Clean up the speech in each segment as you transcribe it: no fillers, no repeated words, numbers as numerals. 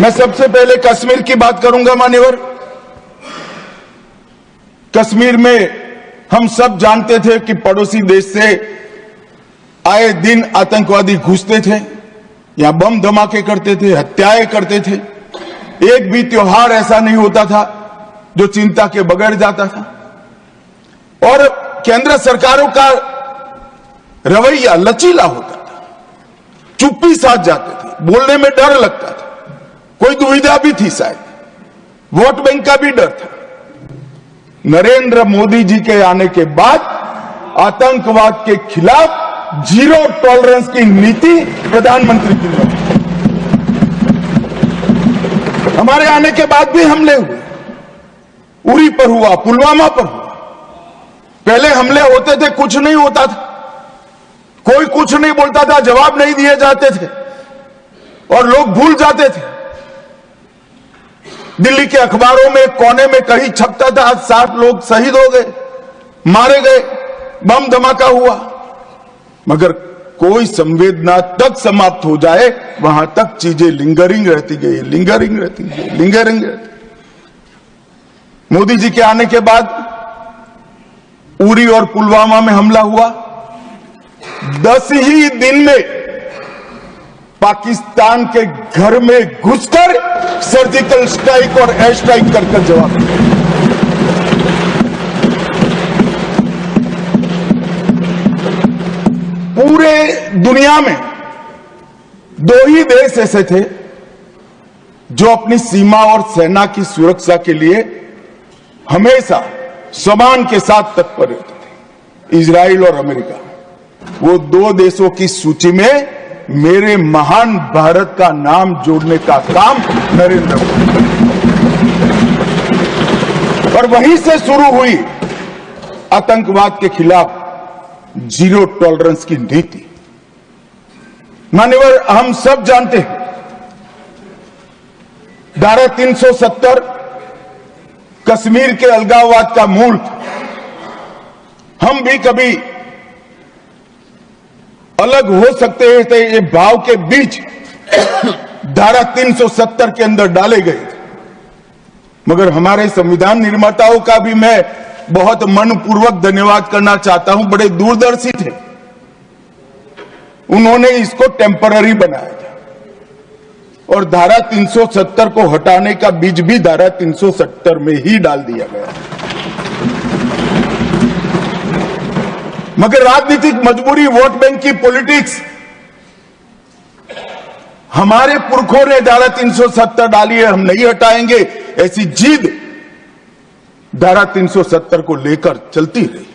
मैं सबसे पहले कश्मीर की बात करूंगा मान्यवर। कश्मीर में हम सब जानते थे कि पड़ोसी देश से आए दिन आतंकवादी घुसते थे, यहां बम धमाके करते थे, हत्याएं करते थे। एक भी त्योहार ऐसा नहीं होता था जो चिंता के बगैर जाता था। और केंद्र सरकारों का रवैया लचीला होता था, चुप्पी साध जाते थे, बोलने में डर लगता था, कोई दुविधा भी थी, शायद वोट बैंक का भी डर था। नरेंद्र मोदी जी के आने के बाद आतंकवाद के खिलाफ जीरो टॉलरेंस की नीति प्रधानमंत्री की नीति। हमारे आने के बाद भी हमले हुए, उरी पर हुआ, पुलवामा पर हुआ। पहले हमले होते थे, कुछ नहीं होता था, कोई कुछ नहीं बोलता था, जवाब नहीं दिए जाते थे और लोग भूल जाते थे। दिल्ली के अखबारों में कोने में कहीं छपता था, आज 60 लोग शहीद हो गए, मारे गए, बम धमाका हुआ। मगर कोई संवेदना तक समाप्त हो जाए वहां तक चीजें लिंगरिंग रहती गई, लिंगरिंग रहती गई, लिंगरिंग रहती। मोदी जी के आने के बाद उरी और पुलवामा में हमला हुआ। 10 ही दिन में पाकिस्तान के घर में घुसकर सर्जिकल स्ट्राइक और एयर स्ट्राइक कर जवाब दिया। पूरे दुनिया में 2 ही देश ऐसे थे जो अपनी सीमा और सेना की सुरक्षा के लिए हमेशा सम्मान के साथ तत्पर रहते थे, इजराइल और अमेरिका। वो 2 देशों की सूची में मेरे महान भारत का नाम जोड़ने का काम नरेंद्र मोदी, और वहीं से शुरू हुई आतंकवाद के खिलाफ जीरो टॉलरेंस की नीति। मान्यवर, हम सब जानते हैं धारा 370 कश्मीर के अलगाववाद का मूल था। हम भी कभी अलग हो सकते थे, ये भाव के बीच धारा 370 के अंदर डाले गए थे। मगर हमारे संविधान निर्माताओं का भी मैं बहुत मनपूर्वक धन्यवाद करना चाहता हूं, बड़े दूरदर्शी थे। उन्होंने इसको टेम्पररी बनाया था और धारा 370 को हटाने का बीज भी धारा 370 में ही डाल दिया गया। मगर राजनीतिक मजबूरी, वोट बैंक की पॉलिटिक्स, हमारे पुरखों ने धारा 370 डाली है, हम नहीं हटाएंगे, ऐसी जिद धारा 370 को लेकर चलती रही,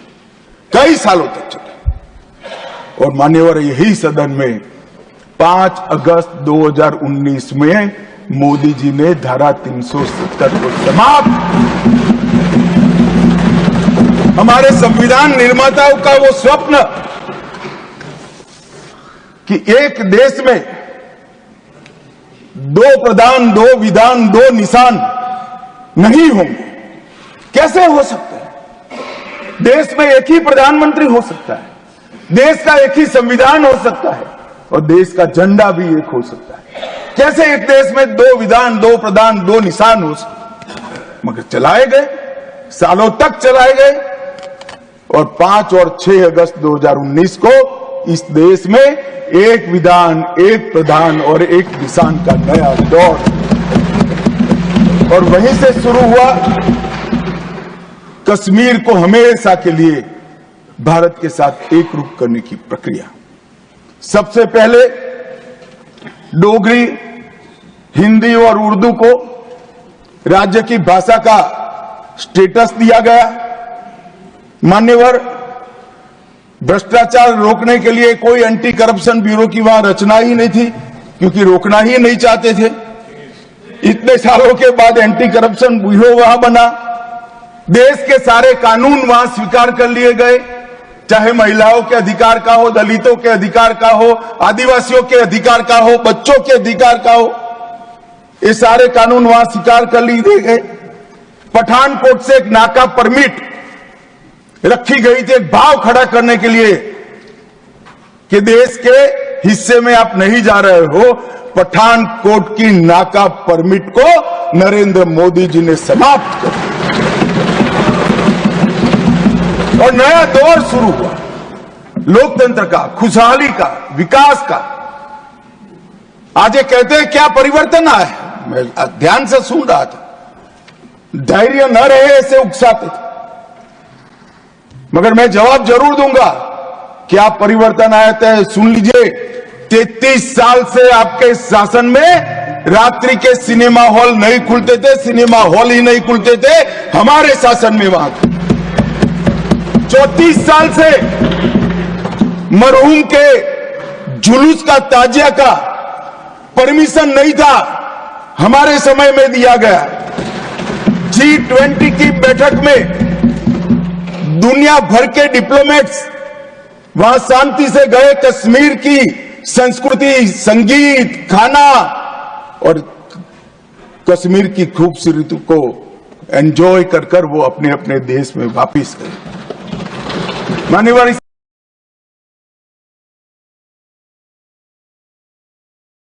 कई सालों तक चली। और मान्यवर, यही सदन में 5 अगस्त 2019 में मोदी जी ने धारा 370 को समाप्त। हमारे संविधान निर्माताओं का वो स्वप्न कि एक देश में 2 प्रधान, 2 विधान, 2 निशान नहीं होंगे, कैसे हो सकता है? देश में एक ही प्रधानमंत्री हो सकता है, देश का एक ही संविधान हो सकता है और देश का झंडा भी एक हो सकता है। कैसे एक देश में 2 विधान, 2 प्रधान, 2 निशान हो सकते? मगर चलाए गए, सालों तक चलाए गए और 5 और 6 अगस्त 2019 को इस देश में एक विधान, एक प्रधान और एक निशान का नया दौर, और वहीं से शुरू हुआ कश्मीर को हमेशा के लिए भारत के साथ एकरूप करने की प्रक्रिया। सबसे पहले डोगरी, हिंदी और उर्दू को राज्य की भाषा का स्टेटस दिया गया। मान्यवर, भ्रष्टाचार रोकने के लिए कोई एंटी करप्शन ब्यूरो की वहां रचना ही नहीं थी, क्योंकि रोकना ही नहीं चाहते थे। इतने सालों के बाद एंटी करप्शन ब्यूरो वहां बना। देश के सारे कानून वहां स्वीकार कर लिए गए, चाहे महिलाओं के अधिकार का हो, दलितों के अधिकार का हो, आदिवासियों के अधिकार का हो, बच्चों के अधिकार का हो, ये सारे कानून वहां स्वीकार कर लिए गए। पठानकोट से एक नाका परमिट रखी गई थी, एक भाव खड़ा करने के लिए कि देश के हिस्से में आप नहीं जा रहे हो, पठानकोट की नाका परमिट को नरेंद्र मोदी जी ने समाप्त कर दिया और नया दौर शुरू हुआ लोकतंत्र का, खुशहाली का, विकास का। आज ये कहते हैं क्या परिवर्तन आया है? मैं ध्यान से सुन रहा था, धैर्य न रहे ऐसे उकसाते थे, मगर मैं जवाब जरूर दूंगा। क्या परिवर्तन आया था सुन लीजिए। 33 साल से आपके शासन में रात्रि के सिनेमा हॉल नहीं खुलते थे, सिनेमा हॉल ही नहीं खुलते थे हमारे शासन में। वहां 34 साल से मरहूम के जुलूस का, ताजिया का परमिशन नहीं था, हमारे समय में दिया गया। G20 की बैठक में दुनिया भर के डिप्लोमेट्स वहां शांति से गए, कश्मीर की संस्कृति, संगीत, खाना और कश्मीर की खूबसूरती को एंजॉय कर वो अपने अपने देश में वापिस गए। मान्यवर